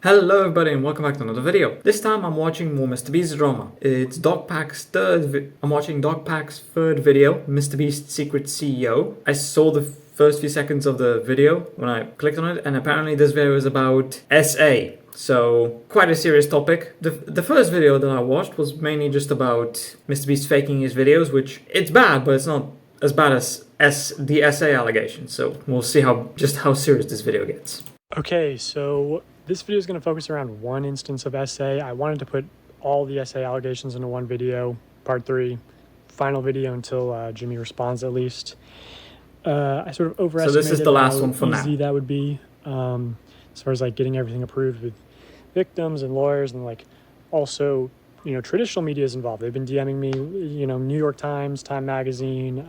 Hello everybody and welcome back to another video. This time I'm watching more MrBeast's drama. It's I'm watching DogPack's third video, MrBeast's Secret CEO. I saw the first few seconds of the video when I clicked on it, and apparently this video is about SA. So, quite a serious topic. The first video that I watched was mainly just about MrBeast faking his videos, which it's bad, but it's not as bad as the SA allegations. So we'll see just how serious this video gets. Okay, so this video is going to focus around one instance of SA. I wanted to put all the SA allegations into one video, part 3, final video until Jimmy responds at least. I sort of overestimated so this is the last one for how easy now. that would be, as far as like getting everything approved with victims and lawyers, and like also, you know, traditional media is involved. They've been DMing me, you know, New York Times, Time Magazine,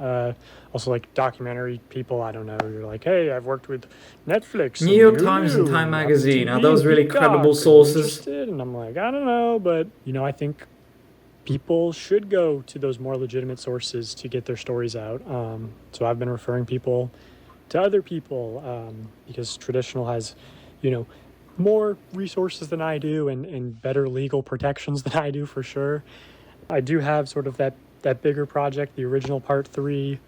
also like documentary people. I don't know. You're like, hey, I've worked with Netflix. New York Times and Time Magazine, are those really credible sources? And I'm like, I don't know, but you know, I think people should go to those more legitimate sources to get their stories out. So I've been referring people to other people because traditional has, you know, more resources than I do and better legal protections than I do for sure. I do have sort of that bigger project, the original part 3,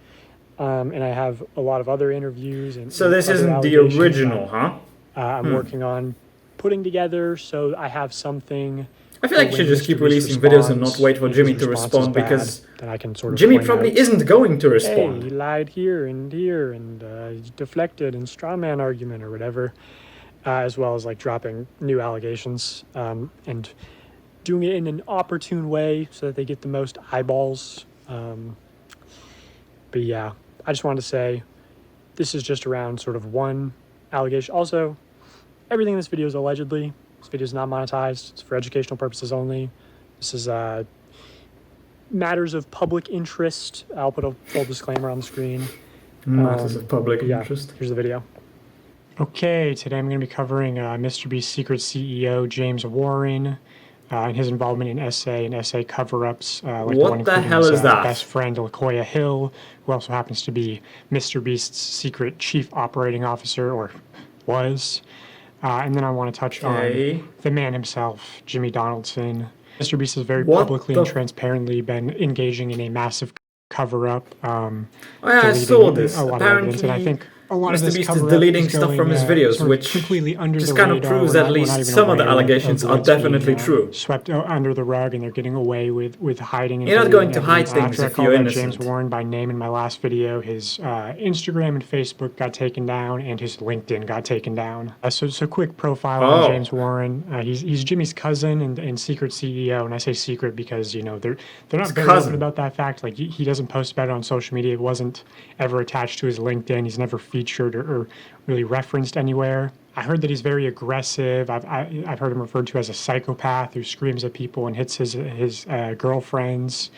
and I have a lot of other interviews. And so this isn't the original, huh? I'm working on putting together, so I have something. I feel like you should just keep releasing videos and not wait for Jimmy to respond, because I can sort of Jimmy probably isn't going to respond. Hey, he lied here and he deflected and straw man argument or whatever. As well as like dropping new allegations and doing it in an opportune way so that they get the most eyeballs. But yeah, I just wanted to say this is just around sort of one allegation. Also, everything in this video is allegedly. This video is not monetized. It's for educational purposes only. This is matters of public interest. I'll put a full disclaimer on the screen. Matters of public interest. Here's the video. Okay, today I'm going to be covering MrBeast's secret CEO, James Warren, and his involvement in SA and SA cover-ups. Like what the hell is that? Best friend, LaKoya Hill, who also happens to be MrBeast's secret chief operating officer, or was. And then I want to touch on the man himself, Jimmy Donaldson. MrBeast has very publicly and transparently been engaging in a massive cover-up. I saw this. Apparently, and I think a lot MrBeast of is deleting stuff from his videos, which just kind of proves at least some of the allegations are definitely true. Swept under the rug, and they're getting away with hiding. You're not going to hide things if you're innocent. James Warren by name in my last video. His Instagram and Facebook got taken down, and his LinkedIn got taken down. So quick profile on James Warren. He's Jimmy's cousin and secret CEO, and I say secret because, you know, they're not very open about that fact. Like he doesn't post about it on social media. It wasn't ever attached to his LinkedIn. He's never featured or really referenced anywhere. I heard that he's very aggressive. I've heard him referred to as a psychopath who screams at people and hits his girlfriends.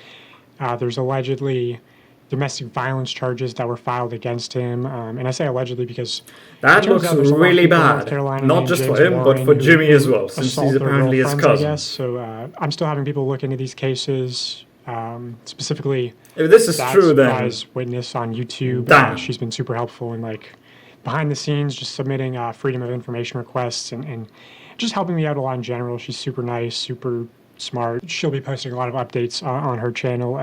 There's allegedly domestic violence charges that were filed against him, and I say allegedly because that looks really bad. Not just for him, but for Jimmy as well, since he's apparently his cousin. I guess. So I'm still having people look into these cases. Specifically, if this is true, then Surprise witness on YouTube. She's been super helpful in like behind the scenes, just submitting freedom of information requests and just helping me out a lot in general. She's super nice, super smart. She'll be posting a lot of updates on her channel,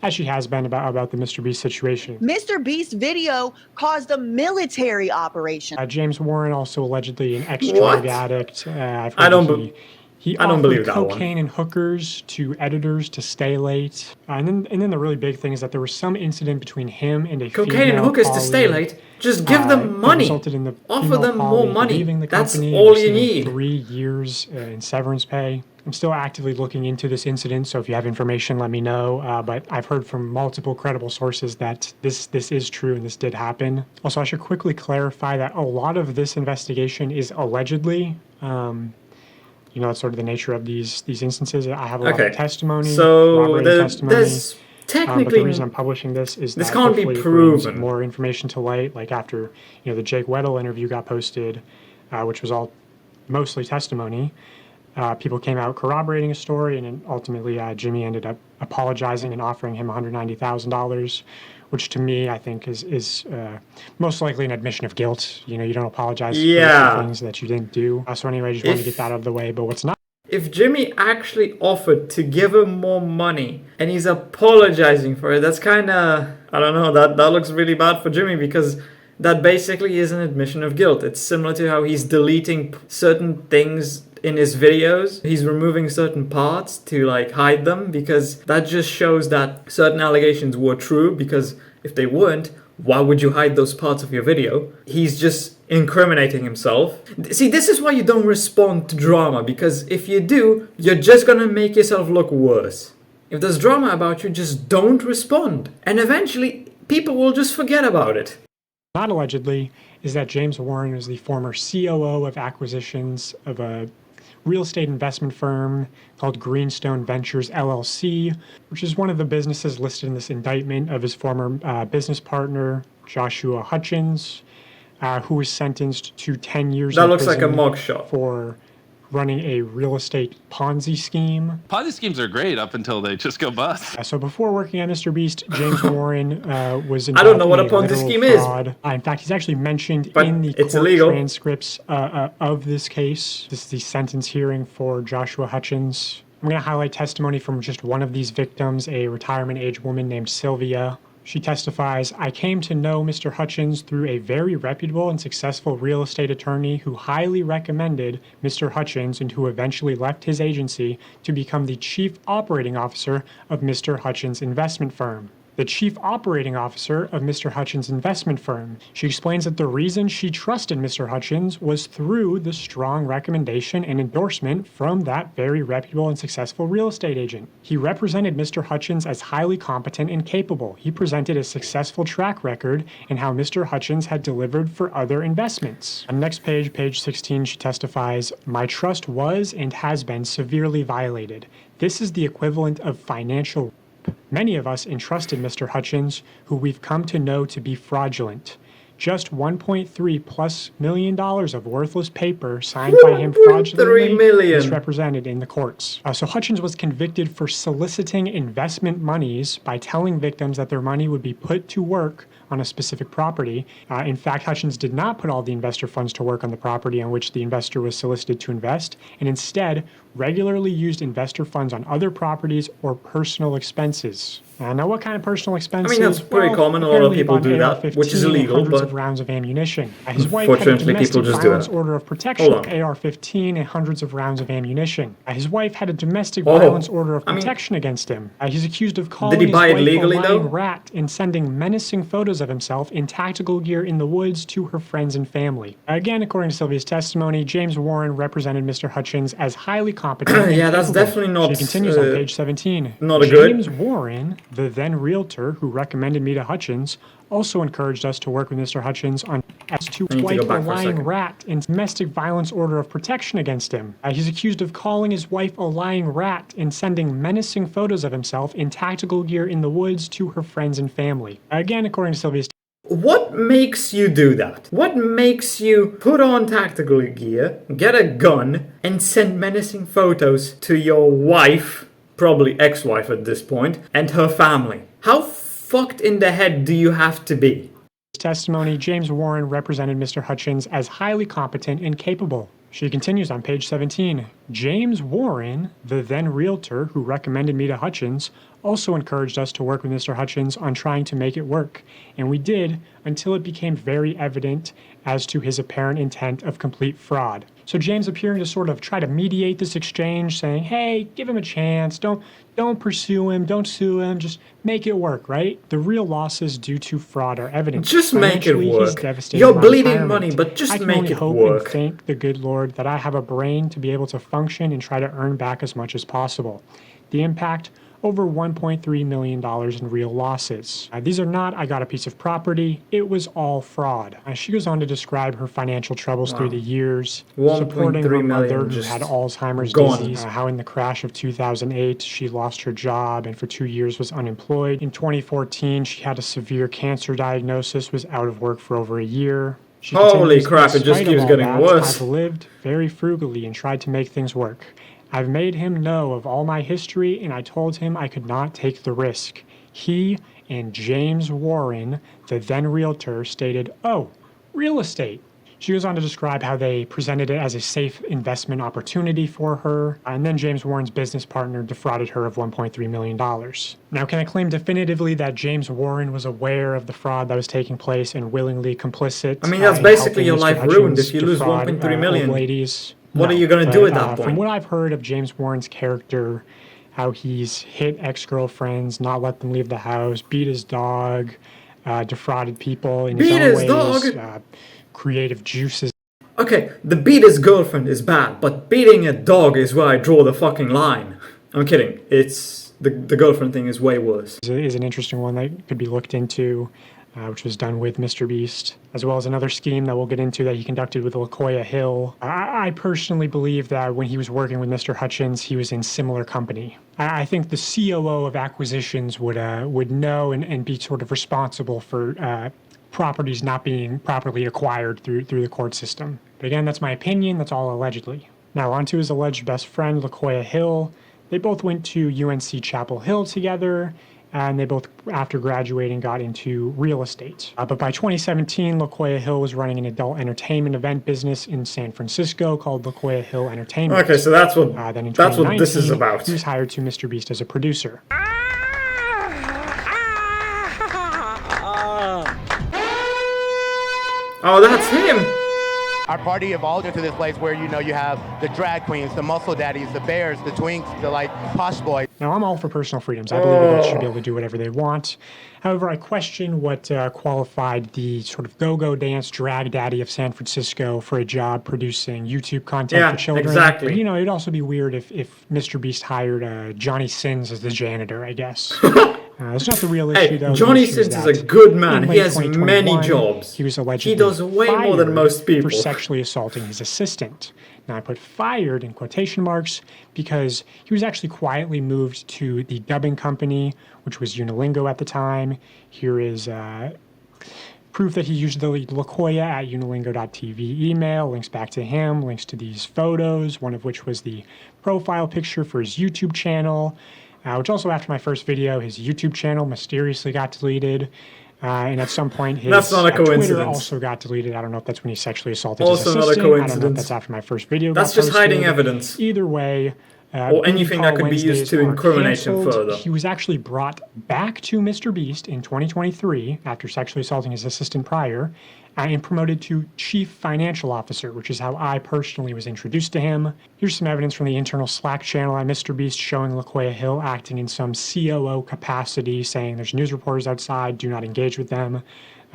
as she has been about the MrBeast situation. MrBeast video caused a military operation. James Warren also allegedly an ex-drug addict. I don't believe that one. Cocaine and hookers to editors to stay late. And then the really big thing is that there was some incident between him and a cocaine and hookers to stay late. Just give them money. Offer them more money. That's all you need. 3 years in severance pay. I'm still actively looking into this incident, so if you have information, let me know. But I've heard from multiple credible sources that this is true and this did happen. Also, I should quickly clarify that a lot of this investigation is allegedly. You know, that's sort of the nature of these instances. I have a lot of testimony, there's technically, but the reason I'm publishing this is this that can't be proven. More information to light, like after, you know, the Jake Weddle interview got posted, which was all mostly testimony. People came out corroborating a story, and then ultimately Jimmy ended up apologizing and offering him $190,000, which to me, I think is most likely an admission of guilt. You know, you don't apologize for Yeah. the things that you didn't do. So anyway, I just want to get that out of the way. But what's not If Jimmy actually offered to give him more money and he's apologizing for it, that's kind of, I don't know, that looks really bad for Jimmy, because that basically is an admission of guilt. It's similar to how he's deleting certain things in his videos. He's removing certain parts to like hide them, because that just shows that certain allegations were true, because if they weren't, why would you hide those parts of your video? He's just incriminating himself. See, this is why you don't respond to drama, because if you do, you're just gonna make yourself look worse. If there's drama about you, just don't respond. And eventually, people will just forget about it. Not allegedly, is that James Warren was the former COO of acquisitions of a real estate investment firm called Greenstone Ventures LLC, which is one of the businesses listed in this indictment of his former business partner, Joshua Hutchins, who was sentenced to 10 years That in looks like a prison mugshot. for running a real estate Ponzi scheme. Ponzi schemes are great up until they just go bust. So before working at MrBeast, James Warren was involved I don't know what in a Ponzi literal scheme is. fraud. In fact, he's actually mentioned But in the it's court illegal. transcripts of this case. This is the sentence hearing for Joshua Hutchins. I'm going to highlight testimony from just one of these victims, a retirement age woman named Sylvia. She testifies, "I came to know Mr. Hutchins through a very reputable and successful real estate attorney who highly recommended Mr. Hutchins and who eventually left his agency to become the chief operating officer of Mr. Hutchins' investment firm." The chief operating officer of Mr. Hutchins' investment firm. She explains that the reason she trusted Mr. Hutchins was through the strong recommendation and endorsement from that very reputable and successful real estate agent. He represented Mr. Hutchins as highly competent and capable. He presented a successful track record in how Mr. Hutchins had delivered for other investments. On the next page, page 16, she testifies, "My trust was and has been severely violated. This is the equivalent of financial. Many of us entrusted Mr. Hutchins, who we've come to know to be fraudulent. Just $1.3+ million of worthless paper signed by him fraudulently million. misrepresented in the courts." So Hutchins was convicted for soliciting investment monies by telling victims that their money would be put to work on a specific property. In fact, Hutchins did not put all the investor funds to work on the property on which the investor was solicited to invest, and instead regularly used investor funds on other properties or personal expenses. Now, what kind of personal expenses? that's pretty common. A lot of apparently people bought do that, AR-15 which is illegal, and hundreds but of rounds of ammunition. His wife had a unfortunately, people domestic just do violence that. order of protection, Hold on. AR-15 and hundreds of rounds of ammunition. His wife had a domestic Oh, violence order of I mean, protection against him. He's accused of calling he his buy it wife legally, a lying though? rat and sending menacing photos of himself in tactical gear in the woods to her friends and family. Again, according to Sylvia's testimony, James Warren represented Mr. Hutchins as highly competent. and Yeah, that's capable. definitely not, She continues on page 17. not a good- James Warren, the then realtor who recommended me to Hutchins, also encouraged us to work with Mr. Hutchins on as to I need to wife go a back for a lying second. rat and domestic violence order of protection against him. He's accused of calling his wife a lying rat and sending menacing photos of himself in tactical gear in the woods to her friends and family. Again, according to Sylvia's What makes you do that? What makes you put on tactical gear, get a gun, and send menacing photos to your wife, probably ex-wife at this point, and her family? How fucked in the head do you have to be? testimony, James Warren represented Mr. Hutchins as highly competent and capable. She continues on page 17. James Warren, the then realtor who recommended me to Hutchins, also encouraged us to work with Mr. Hutchins on trying to make it work, and we did until it became very evident as to his apparent intent of complete fraud. So James appearing to sort of try to mediate this exchange, saying, hey, give him a chance, don't pursue him, don't sue him, just make it work, right? The real losses due to fraud are evident. Just make it Financially, he's work. devastated You're by bleeding retirement. money, but just I can make only it hope work. and thank the good Lord that I have a brain to be able to function and try to earn back as much as possible. The impact, over $1.3 million in real losses. These are not, I got a piece of property, it was all fraud. She goes on to describe her financial troubles through the years, supporting her 1.3 mother million who just had Alzheimer's gone. disease, how in the crash of 2008 she lost her job and for 2 years was unemployed. In 2014 she had a severe cancer diagnosis, was out of work for over a year. She Holy continues, crap, it just "Despite of keeps all getting that, worse." I've lived very frugally and tried to make things work. I've made him know of all my history, and I told him I could not take the risk. He and James Warren, the then realtor, stated, "Oh, real estate." She goes on to describe how they presented it as a safe investment opportunity for her, and then James Warren's business partner defrauded her of $1.3 million. Now, can I claim definitively that James Warren was aware of the fraud that was taking place and willingly complicit? I mean, that's basically your life ruined if you lose 1.3 million. Ladies? What No, are you going to do at that From point? what I've heard of James Warren's character, how he's hit ex-girlfriends, not let them leave the house, beat his dog, defrauded people in his Beat own his ways, dog? creative juices. Okay, the beat his girlfriend is bad, but beating a dog is where I draw the fucking line. I'm kidding. It's the girlfriend thing is way worse. Is an interesting one that could be looked into, which was done with MrBeast, as well as another scheme that we'll get into that he conducted with LaQuia Hill. I personally believe that when he was working with Mr. Hutchins, he was in similar company. I think the COO of acquisitions would know and be sort of responsible for properties not being properly acquired through the court system. But again, that's my opinion. That's all allegedly. Now on to his alleged best friend, LaQuia Hill. They both went to UNC Chapel Hill together, and they both, after graduating, got into real estate. But by 2017, LaQuia Hill was running an adult entertainment event business in San Francisco called LaQuia Hill Entertainment. Okay, so that's what Then in that's what this is 2019, about. He was hired to MrBeast as a producer. Oh, that's him. Our party evolved into this place where, you know, you have the drag queens, the muscle daddies, the bears, the twinks, the like posh boys. Now, I'm all for personal freedoms. I believe adults should be able to do whatever they want. However, I question what qualified the sort of go-go dance drag daddy of San Francisco for a job producing YouTube content for children. Exactly. But, you know, it'd also be weird if MrBeast hired Johnny Sins as the janitor, I guess. It's not the real issue, though. Johnny Sins is a good man. He has many jobs. He was allegedly He does way more than most people. For sexually assaulting his assistant. Now, I put fired in quotation marks because he was actually quietly moved to the dubbing company, which was Unilingo at the time. Here is proof that he used the LaQuia at unilingo.tv email, links back to him, links to these photos, one of which was the profile picture for his YouTube channel. Which also, after my first video, his YouTube channel mysteriously got deleted. And at some point, his That's not a coincidence. Twitter also got deleted. I don't know if that's when he sexually assaulted Also his not a assistant. I don't know if coincidence. that's after my first video. That's got just hiding posted. evidence. Either way, Or anything that could be used to incriminate him further. He was actually brought back to MrBeast in 2023 after sexually assaulting his assistant prior, and promoted to Chief Financial Officer, which is how I personally was introduced to him. Here's some evidence from the internal Slack channel at MrBeast showing LaQuia Hill acting in some COO capacity, saying there's news reporters outside, do not engage with them.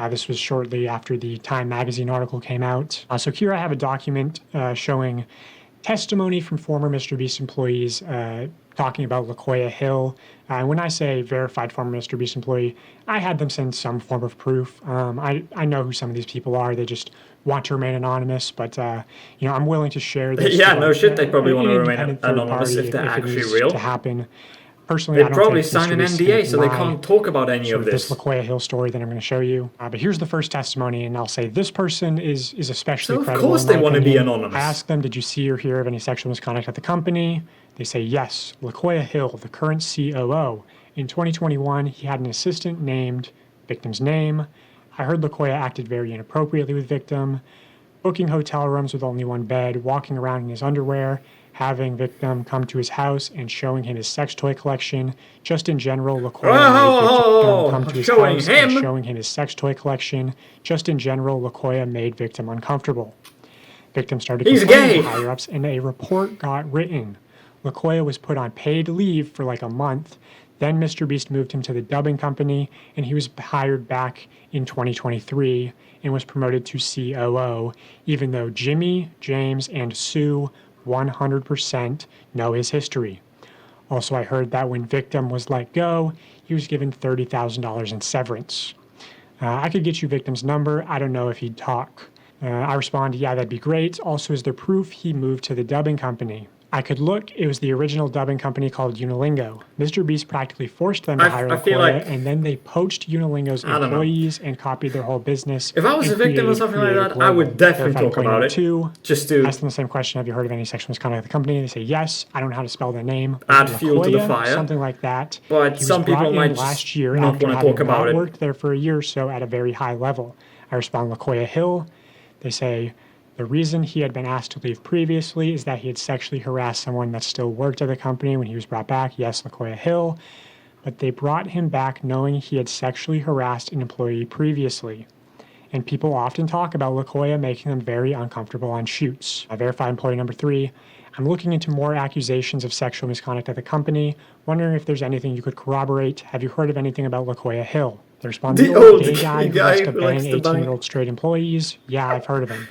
This was shortly after the Time magazine article came out. So here I have a document showing testimony from former MrBeast employees talking about LaQuia Hill. When I say verified former MrBeast employee, I had them send some form of proof. I know who some of these people are. They just want to remain anonymous, but you know, I'm willing to share this. Yeah, to, no shit, they probably want to remain independent third anonymous party if they're it actually needs real. to happen. Personally, They'd I don't probably take sign an MrBeast NDA, so they my can't talk about any sort of this this. LaQuia Hill story that I'm going to show you. But here's the first testimony, and I'll say this person is especially So of credible. course in they my want to be opinion. anonymous. I asked them, did you see or hear of any sexual misconduct at the company? They say yes. LaQuia Hill, the current COO. In 2021, he had an assistant named victim's name. I heard LaQuia acted very inappropriately with victim, booking hotel rooms with only one bed, walking around in his underwear, having victim come to his house and showing him his sex toy collection. Just in general, LaQuia made victim come to his showing house him. and showing him his sex toy collection. Just in general, LaQuia made victim uncomfortable. Victim started He's complaining gay. to higher-ups, and a report got written. LaQuia was put on paid leave for like a month. Then MrBeast moved him to the dubbing company, and he was hired back in 2023 and was promoted to COO, even though Jimmy, James, and Sue 100% know his history. Also, I heard that when victim was let go, he was given $30,000 in severance. I could get you victim's number. I don't know if he'd talk. I respond, yeah, that'd be great. Also, is there proof he moved to the dubbing company? I could look. It was the original dubbing company called Unilingo. MrBeast practically forced them to hire I feel LaQuoya, like, and then they poached Unilingo's I don't know. employees and copied their whole business. If I was a victim or something like that, I would definitely talk about it. Just to ask them the same question: have you heard of any sexual misconduct at the company? They say yes. I don't know how to spell their name. Add fuel to the fire. Something like that. But some people might just last year not after want to talk having about it. worked there for a year or so at a very high level. I respond, LaQuoya Hill. They say the reason he had been asked to leave previously is that he had sexually harassed someone that still worked at the company when he was brought back. Yes, LaQuoya Hill. But they brought him back knowing he had sexually harassed an employee previously. And people often talk about LaQuoya making them very uncomfortable on shoots. I verify employee number 3. I'm looking into more accusations of sexual misconduct at the company, wondering if there's anything you could corroborate. Have you heard of anything about LaQuoya Hill? They respond, the old gay guy who likes to bang 18-year-old straight employees. Yeah, I've heard of him.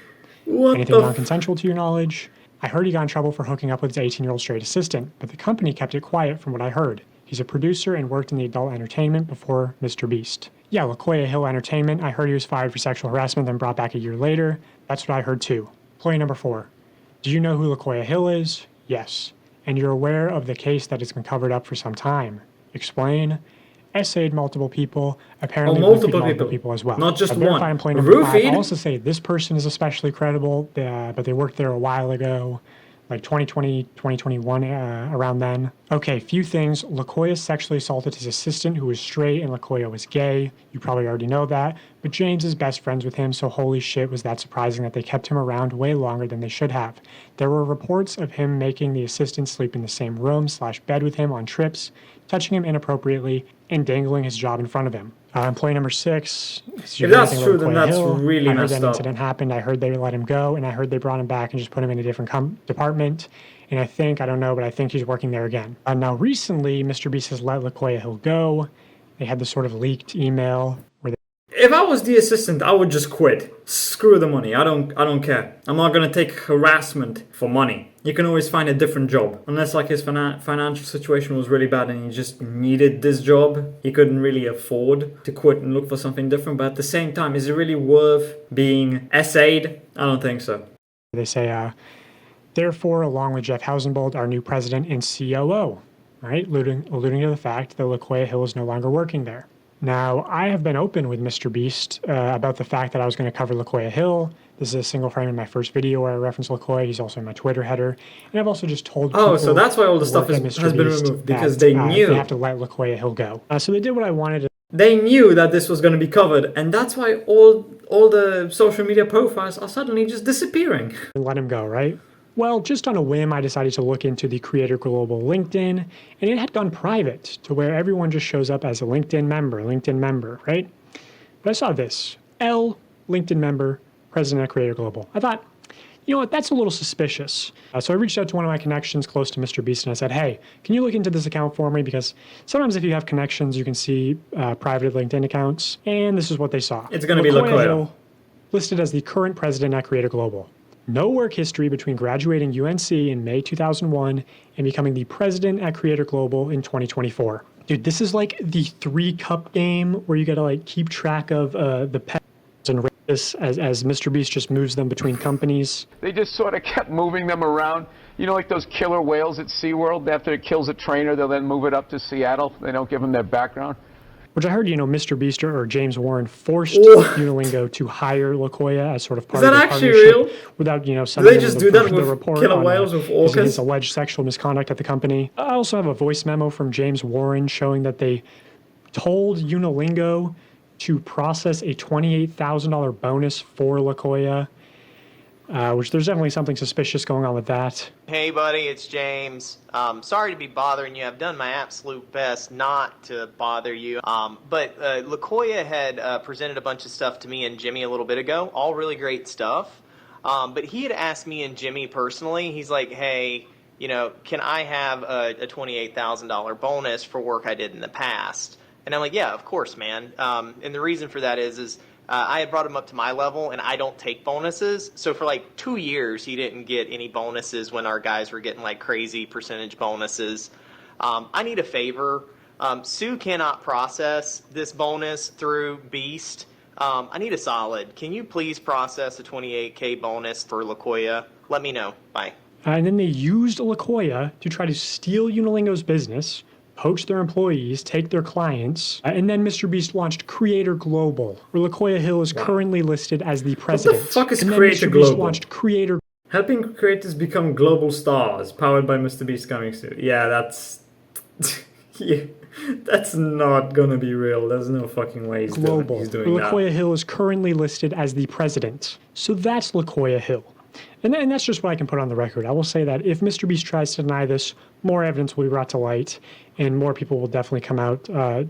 Anything non-consensual to your knowledge? I heard he got in trouble for hooking up with his 18-year-old straight assistant, but the company kept it quiet from what I heard. He's a producer and worked in the adult entertainment before MrBeast. Yeah, LaQuoya Hill Entertainment. I heard he was fired for sexual harassment, then brought back a year later. That's what I heard too. Employee number 4. Do you know who LaQuoya Hill is? Yes. And you're aware of the case that has been covered up for some time. Explain. Essayed multiple people. Apparently multiple people as well. Not just one. Verify employee number 5. I'll also say this person is especially credible, but they worked there a while ago, like 2020, 2021, around then. Okay, few things. LaQuoya sexually assaulted his assistant who was straight and LaQuoya was gay. You probably already know that. But James is best friends with him, so holy shit was that surprising that they kept him around way longer than they should have. There were reports of him making the assistant sleep in the same room/bed with him on trips, touching him inappropriately, and dangling his job in front of him. Employee number 6. If that's true, then that's really messed up. I heard that incident happened. I heard they let him go, and I heard they brought him back and just put him in a different department. And I don't know, but I think he's working there again. Now, recently, MrBeast has let LaQuoya Hill go. They had this sort of leaked email where if I was the assistant, I would just quit. Screw the money. I don't care. I'm not gonna take harassment for money. You can always find a different job. Unless like his financial situation was really bad and he just needed this job. He couldn't really afford to quit and look for something different. But at the same time, is it really worth being essayed? I don't think so. They say, therefore, along with Jeff Hausenbold, our new president and COO, right? Alluding to the fact that LaQuoya Hill is no longer working there. Now, I have been open with MrBeast about the fact that I was going to cover LaQuoya Hill. This is a single frame in my first video where I reference LaQuoya. He's also in my Twitter header. And I've also just told people... Oh, so that's why all the stuff has been removed, because they knew... They have to let LaQuoya Hill go. So they did what I wanted to... They knew that this was going to be covered, and that's why all the social media profiles are suddenly just disappearing. Let him go, right? Well, just on a whim, I decided to look into the Creator Global LinkedIn, and it had gone private to where everyone just shows up as a LinkedIn member, right? But I saw this, L, LinkedIn member, president of Creator Global. I thought, you know what, that's a little suspicious. So I reached out to one of my connections close to MrBeast, and I said, hey, can you look into this account for me? Because sometimes if you have connections, you can see private LinkedIn accounts, and this is what they saw. It's going to be LaQuoya. Listed as the current president at Creator Global. No work history between graduating UNC in May 2001 and becoming the president at Creator Global in 2024. Dude, this is like the 3-cup game where you gotta like keep track of the pets and races as MrBeast just moves them between companies. They just sort of kept moving them around. You know, like those killer whales at SeaWorld, after it kills a trainer, they'll then move it up to Seattle. They don't give them their background. Which I heard, MrBeast or James Warren forced Unilingo to hire LaQuoya as sort of part of the partnership. Is that actually real? Without, do they just do that with killer whales with orcas? His alleged sexual misconduct at the company. I also have a voice memo from James Warren showing that they told Unilingo to process a $28,000 bonus for LaQuoya, which there's definitely something suspicious going on with that. Hey buddy, it's James. Sorry to be bothering you. I've done my absolute best not to bother you. But LaQuoya had presented a bunch of stuff to me and Jimmy a little bit ago. All really great stuff. But he had asked me and Jimmy personally, he's like, hey, can I have a $28,000 bonus for work I did in the past? And I'm like, yeah, of course, man. And the reason for that is I had brought him up to my level, and I don't take bonuses. So for like 2 years, he didn't get any bonuses when our guys were getting like crazy percentage bonuses. I need a favor. Sue cannot process this bonus through Beast. I need a solid. Can you please process a $28K bonus for LaQuoya? Let me know. Bye. And then they used LaKoya to try to steal Unilingo's business, poach their employees, take their clients, and then MrBeast launched Creator Global, where LaKoya Hill is currently listed as the president. What the fuck is and then Creator MrBeast Global? launched Creator Helping creators become global stars, powered by MrBeast coming soon. Yeah, that's... yeah, that's not gonna be real. There's no fucking way he's Global, doing where that. LaKoya Hill is currently listed as the president. So that's LaKoya Hill. And that's just what I can put on the record. I will say that if MrBeast tries to deny this, more evidence will be brought to light, and more people will definitely come out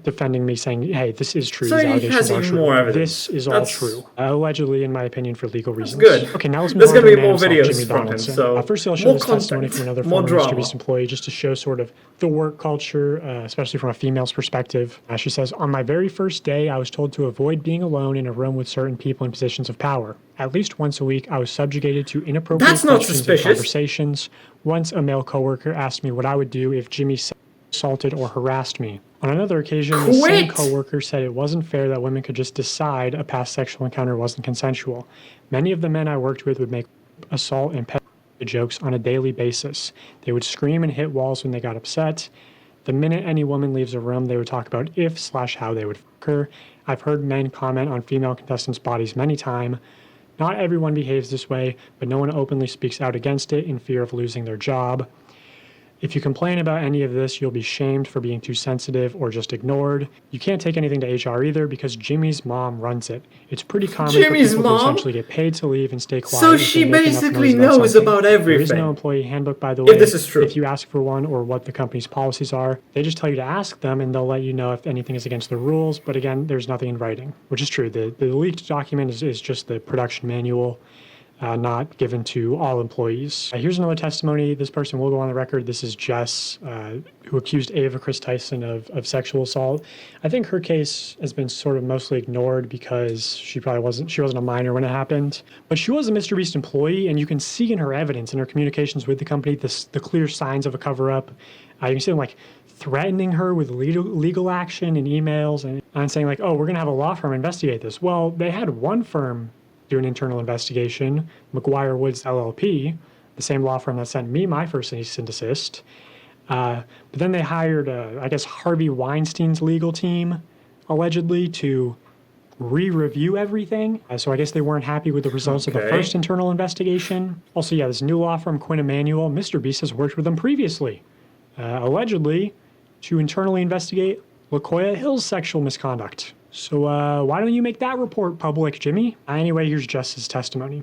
defending me, saying, hey, this is true. So These he has allegations are even true. more evidence. This is all true. Allegedly, in my opinion, for legal reasons. Good. Okay, now let's move There's on gonna to be the man more himself, videos Jimmy from him, Donaldson. so first, I'll show more this testimony content, from another more former drama. MrBeast employee, just to show sort of the work culture, especially from a female's perspective. She says, on my very first day, I was told to avoid being alone in a room with certain people in positions of power. At least once a week, I was subjugated to inappropriate That's not questions and suspicious. conversations. Once a male coworker asked me what I would do if Jimmy assaulted or harassed me. On another occasion, the same coworker said it wasn't fair that women could just decide a past sexual encounter wasn't consensual. Many of the men I worked with would make assault and pet jokes on a daily basis. They would scream and hit walls when they got upset. The minute any woman leaves a room, they would talk about if/how they would fuck her. I've heard men comment on female contestants' bodies many times. Not everyone behaves this way, but no one openly speaks out against it in fear of losing their job. If you complain about any of this, you'll be shamed for being too sensitive or just ignored. You can't take anything to HR either because Jimmy's mom runs it. It's pretty common Jimmy's for people mom? to essentially get paid to leave and stay quiet. So if she they make enough basically noise knows something. about There is everything. no employee handbook, by the way. If this is true. If you ask for one or what the company's policies are, they just tell you to ask them and they'll let you know if anything is against the rules. But again, there's nothing in writing, which is true. The leaked document is just the production manual. Not given to all employees. Here's another testimony. This person will go on the record. This is Jess, who accused Ava Chris Tyson of sexual assault. I think her case has been sort of mostly ignored because she wasn't a minor when it happened. But she was a MrBeast employee, and you can see in her evidence, in her communications with the company, the clear signs of a cover-up. You can see them like threatening her with legal action and emails and saying like, oh, we're gonna have a law firm investigate this. Well, they had one firm do an internal investigation, McGuire Woods LLP, the same law firm that sent me my first cease and desist. But then they hired, I guess, Harvey Weinstein's legal team, allegedly, to re-review everything. So I guess they weren't happy with the results of the first internal investigation. Also, yeah, this new law firm, Quinn Emanuel, MrBeast has worked with them previously, allegedly, to internally investigate LaKoya Hill's sexual misconduct. So why don't you make that report public, Jimmy? Anyway, here's Jess's testimony.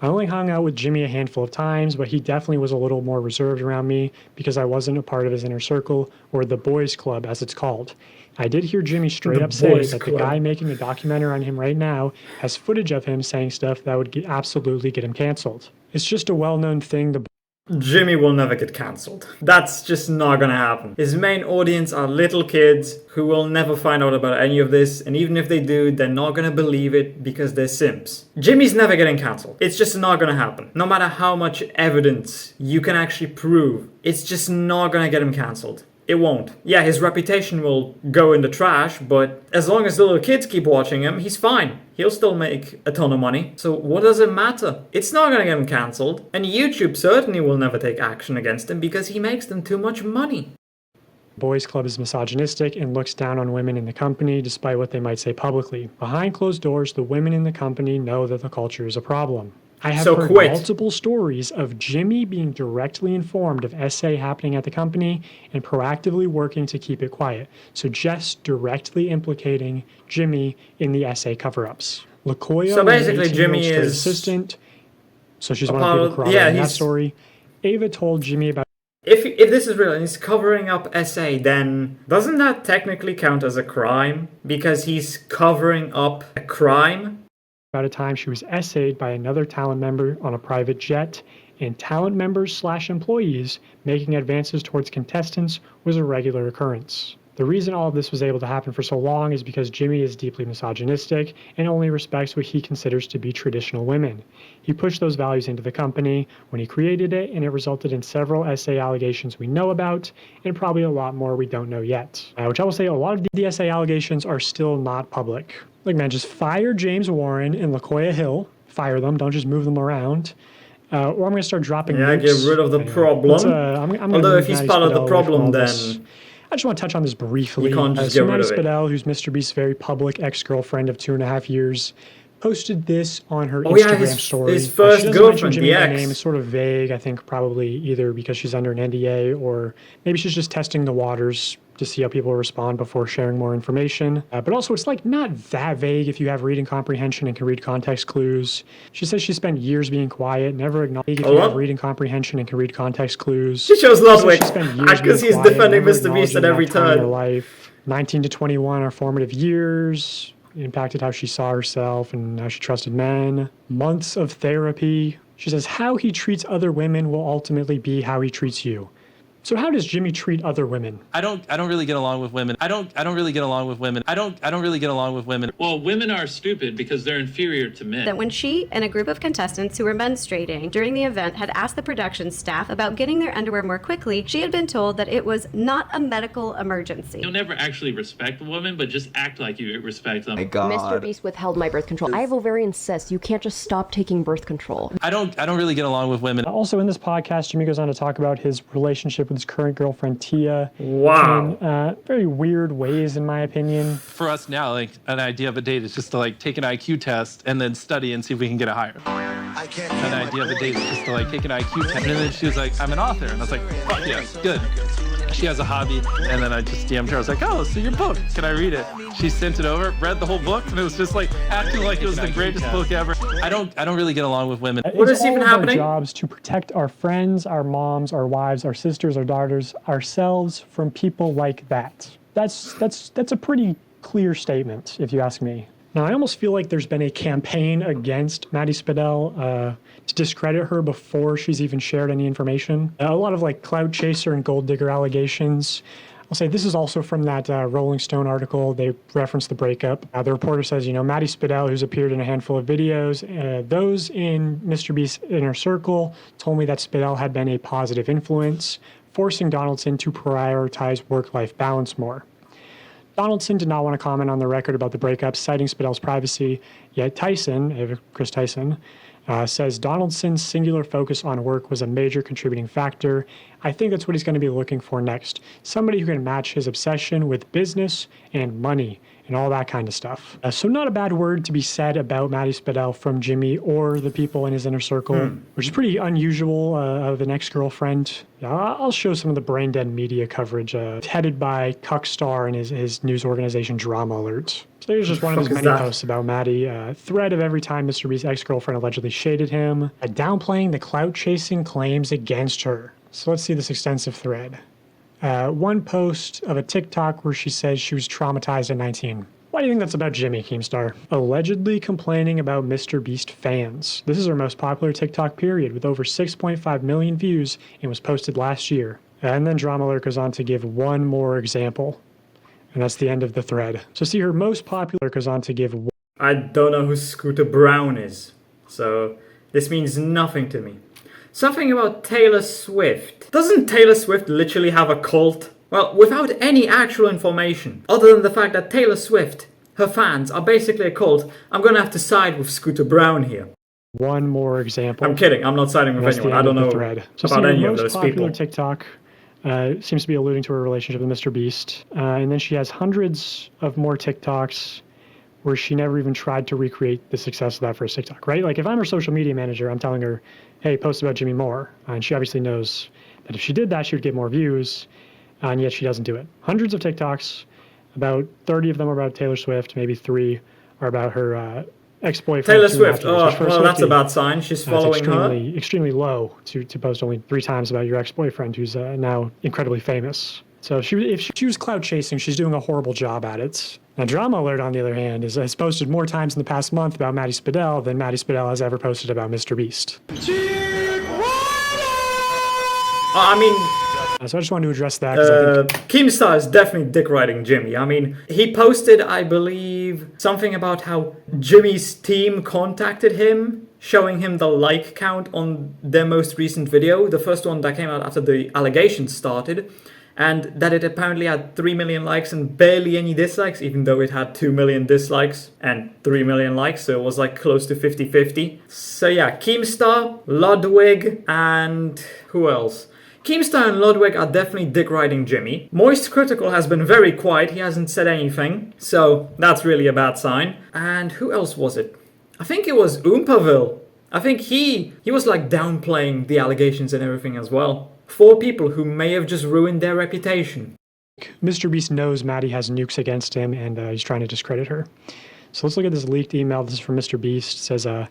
I only hung out with Jimmy a handful of times, but he definitely was a little more reserved around me because I wasn't a part of his inner circle, or the boys club as it's called. I did hear Jimmy straight up say that the guy making a documentary on him right now has footage of him saying stuff that would absolutely get him canceled. It's just a well-known thing. Jimmy will never get cancelled. That's just not gonna happen. His main audience are little kids who will never find out about any of this, and even if they do, they're not gonna believe it because they're simps. Jimmy's never getting cancelled. It's just not gonna happen. No matter how much evidence you can actually prove, it's just not gonna get him cancelled. It won't. Yeah, his reputation will go in the trash, but as long as the little kids keep watching him, he's fine. He'll still make a ton of money. So what does it matter? It's not gonna get him cancelled. And YouTube certainly will never take action against him because he makes them too much money. Boys Club is misogynistic and looks down on women in the company despite what they might say publicly. Behind closed doors, the women in the company know that the culture is a problem. I have heard multiple stories of Jimmy being directly informed of SA happening at the company and proactively working to keep it quiet. So Jess directly implicating Jimmy in the SA cover-ups. LaKoya, so basically Jimmy is assistant, so she's one of the people corroborating that story. Ava told Jimmy about if this is real and he's covering up SA, then doesn't that technically count as a crime? Because he's covering up a crime? About a time she was essayed by another talent member on a private jet, and talent members/employees making advances towards contestants was a regular occurrence. The reason all of this was able to happen for so long is because Jimmy is deeply misogynistic and only respects what he considers to be traditional women. He pushed those values into the company when he created it, and it resulted in several SA allegations we know about, and probably a lot more we don't know yet. Which I will say, a lot of the SA allegations are still not public. Like, man, just fire James Warren and LaKoya Hill. Fire them, don't just move them around. or I'm going to start dropping Yeah, nukes. get rid of the problem. I'm Although gonna if he's Maddie part of the Spidell problem, away from all then this. I just want to touch on this briefly. you can't just So get rid Maddie of it. Spidell, who's MrBeast's very public ex-girlfriend of 2.5 years, posted this on her Oh yeah, Instagram story. his first she doesn't mention girlfriend, Jimmy the by ex. name. It's sort of vague. I think probably either because she's under an NDA or maybe she's just testing the waters to see how people respond before sharing more information. But also, it's like not that vague if you have reading comprehension and can read context clues. She says she spent years being quiet, never acknowledged if you have reading comprehension and can read context clues. She chose Ludwig Because because he's defending MrBeast at every turn. Life. 19 to 21 are formative years. It impacted how she saw herself and how she trusted men. Months of therapy. She says how he treats other women will ultimately be how he treats you. So how does Jimmy treat other women? I don't really get along with women. I don't really get along with women. I don't really get along with women. Well, women are stupid because they're inferior to men. That when she and a group of contestants who were menstruating during the event had asked the production staff about getting their underwear more quickly, she had been told that it was not a medical emergency. You'll never actually respect a woman, but just act like you respect them. My God. MrBeast withheld my birth control. I have ovarian cysts. You can't just stop taking birth control. I don't really get along with women. Also in this podcast, Jimmy goes on to talk about his relationship with his current girlfriend, Tia. Wow. In very weird ways, in my opinion. For us now, like, an idea of a date is just to, like, take an IQ test and then study and see if we can get a higher. An idea of a date is just to, like, take an IQ test. And then she was like, I'm an author. And I was like, fuck yeah, good. She has a hobby. And then I just DM'd her. I was like, oh, so your book. Can I read it? She sent it over, read the whole book, and it was just like acting like it was the greatest book ever. I don't really get along with women. What is even happening? Our jobs to protect our friends, our moms, our wives, our sisters, our daughters, ourselves from people like that. That's a pretty clear statement, if you ask me. Now, I almost feel like there's been a campaign against Maddie Spidell to discredit her before she's even shared any information. A lot of like clout chaser and gold digger allegations. I'll say this is also from that Rolling Stone article. They referenced the breakup. The reporter says, Maddie Spidell, who's appeared in a handful of videos, those in MrBeast's inner circle told me that Spidell had been a positive influence, forcing Donaldson to prioritize work-life balance more. Donaldson did not want to comment on the record about the breakup, citing Spidell's privacy, yet Chris Tyson, says Donaldson's singular focus on work was a major contributing factor. I think that's what he's going to be looking for next. Somebody who can match his obsession with business and money and all that kind of stuff. So not a bad word to be said about Maddie Spidell from Jimmy or the people in his inner circle, which is pretty unusual of an ex-girlfriend. I'll show some of the brain dead media coverage headed by Cuckstar and his news organization Drama Alert. So there's just one of his many posts about Maddie. Thread of every time MrBeast's ex-girlfriend allegedly shaded him, downplaying the clout-chasing claims against her. So let's see this extensive thread. One post of a TikTok where she says she was traumatized at 19. Why do you think that's about Jimmy, Keemstar? Allegedly complaining about MrBeast fans. This is her most popular TikTok period with over 6.5 million views and was posted last year. And then Drama Alert goes on to give one more example. And that's the end of the thread. So see, her most popular goes on to give I don't know who Scooter Brown is, so this means nothing to me. Something about Taylor Swift. Doesn't Taylor Swift literally have a cult? Well, without any actual information, other than the fact that Taylor Swift, her fans, are basically a cult, I'm gonna have to side with Scooter Brown here. One more example. I'm kidding, I'm not siding with anyone. I don't know about any of those people. TikTok seems to be alluding to her relationship with MrBeast. And then she has hundreds of more TikToks where she never even tried to recreate the success of that first TikTok, right? Like if I'm her social media manager, I'm telling her, hey, post about Jimmy Moore. And she obviously knows that if she did that, she would get more views. And yet she doesn't do it. Hundreds of TikToks, about 30 of them are about Taylor Swift, maybe 3 are about her ex-boyfriend. Taylor Swift, well, that's a bad sign. She's following her. Extremely low to post only 3 times about your ex-boyfriend who's now incredibly famous. So if she was clout chasing, she's doing a horrible job at it. Now, Drama Alert, on the other hand, has posted more times in the past month about Maddie Spidell than Maddie Spidell has ever posted about MrBeast. So I just wanted to address that. Keemstar is definitely dick riding Jimmy. I mean, he posted, I believe, something about how Jimmy's team contacted him, showing him the like count on their most recent video, the first one that came out after the allegations started. and that it apparently had 3 million likes and barely any dislikes, even though it had 2 million dislikes and 3 million likes, so it was like close to 50-50. So yeah, Keemstar, Ludwig, and who else? Keemstar and Ludwig are definitely dick riding Jimmy. Moist Critical has been very quiet, he hasn't said anything, so that's really a bad sign. And who else was it? I think it was Oompaville. I think he was like downplaying the allegations and everything as well. 4 people who may have just ruined their reputation. MrBeast knows Maddie has nukes against him, and he's trying to discredit her. So let's look at this leaked email. This is from MrBeast. It says,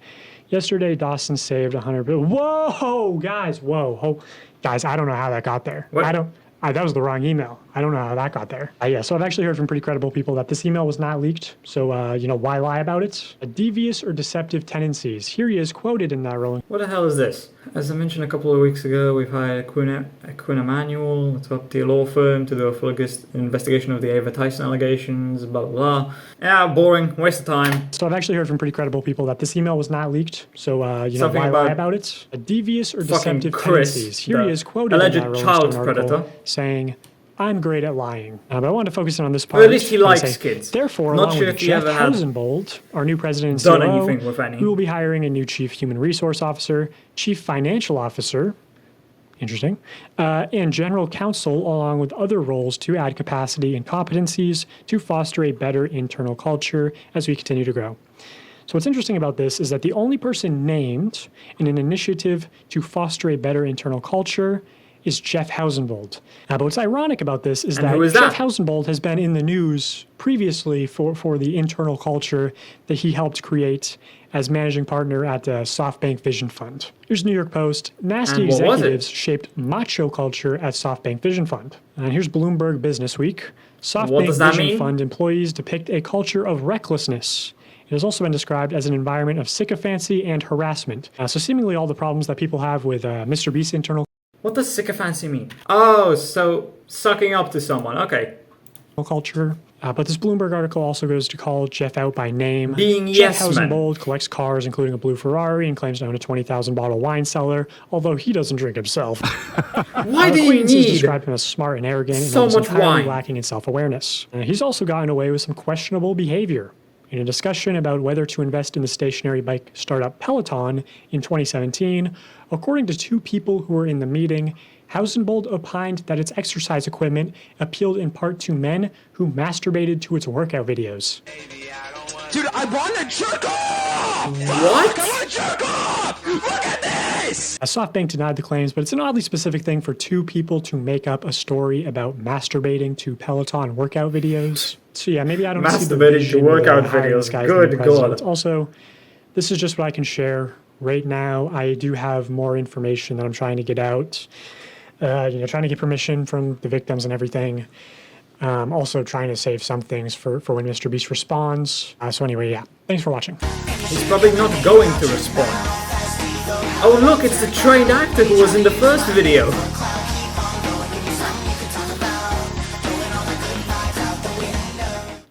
yesterday Dawson saved 100 billion. Whoa, guys, whoa. Guys, I don't know how that got there. What? That was the wrong email. I don't know how that got there. Yeah, so I've actually heard from pretty credible people that this email was not leaked. So, why lie about it? Devious or deceptive tendencies. Here he is quoted in that rolling. What the hell is this? As I mentioned a couple of weeks ago, we've hired Quinn Emanuel, a top-tier law firm, to do a full investigation of the Ava Tyson allegations, blah, blah, blah. Yeah, boring, waste of time. So I've actually heard from pretty credible people that this email was not leaked. So, why lie about it? Devious or deceptive tendencies. Here he is quoted in that alleged child predator, saying, I'm great at lying. But I wanted to focus in on this part. Or at least he likes kids. Therefore, Not along sure with if he Jeff ever had Hausenbold, our new president done and anything with COO, any. we will be hiring a new chief human resource officer, chief financial officer, interesting, and general counsel, along with other roles to add capacity and competencies to foster a better internal culture as we continue to grow. So what's interesting about this is that the only person named in an initiative to foster a better internal culture is Jeff Hausenbold. But what's ironic about this is that Jeff Hausenbold has been in the news previously for the internal culture that he helped create as managing partner at the SoftBank Vision Fund. Here's New York Post. Nasty executives shaped macho culture at SoftBank Vision Fund. And here's Bloomberg Business Week. SoftBank Vision Fund employees depict a culture of recklessness. It has also been described as an environment of sycophancy and harassment. So seemingly all the problems that people have with MrBeast's internal. What does sycophancy mean? Oh, so sucking up to someone. Okay. Culture. But this Bloomberg article also goes to call Jeff out by name. Being Jeff yes man. Hausenbold collects cars, including a blue Ferrari, and claims to own a 20,000 bottle wine cellar, although he doesn't drink himself. Why do you need described him as smart and arrogant so and much wine? Lacking in self-awareness. He's also gotten away with some questionable behavior. In a discussion about whether to invest in the stationary bike startup Peloton in 2017, according to 2 people who were in the meeting, Hausenbold opined that its exercise equipment appealed in part to men who masturbated to its workout videos. Dude, I want to jerk off! What? I want to jerk off! Look at this! SoftBank denied the claims, but it's an oddly specific thing for 2 people to make up a story about masturbating to Peloton workout videos. So yeah, maybe I don't see the vision to workout of hiring videos. this guy Good as the president. God. Also, this is just what I can share right now. I do have more information that I'm trying to get out. Trying to get permission from the victims and everything. Also trying to save some things for when MrBeast responds. So anyway, yeah. Thanks for watching. He's probably not going to respond. Oh look, it's the trained actor who was in the first video.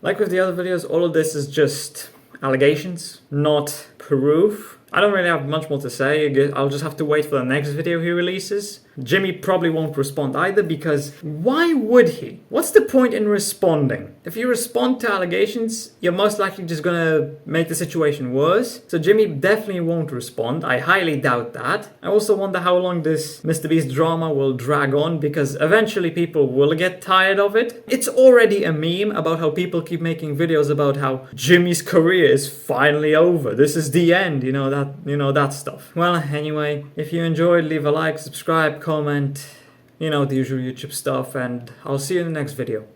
Like with the other videos, all of this is just allegations, not proof. I don't really have much more to say. I'll just have to wait for the next video he releases. Jimmy probably won't respond either, because why would he? What's the point in responding? If you respond to allegations, you're most likely just gonna make the situation worse. So Jimmy definitely won't respond. I highly doubt that. I also wonder how long this MrBeast drama will drag on, because eventually people will get tired of it. It's already a meme about how people keep making videos about how Jimmy's career is finally over. This is the end, that stuff. Well, anyway, if you enjoyed, leave a like, subscribe, comment, the usual YouTube stuff, and I'll see you in the next video.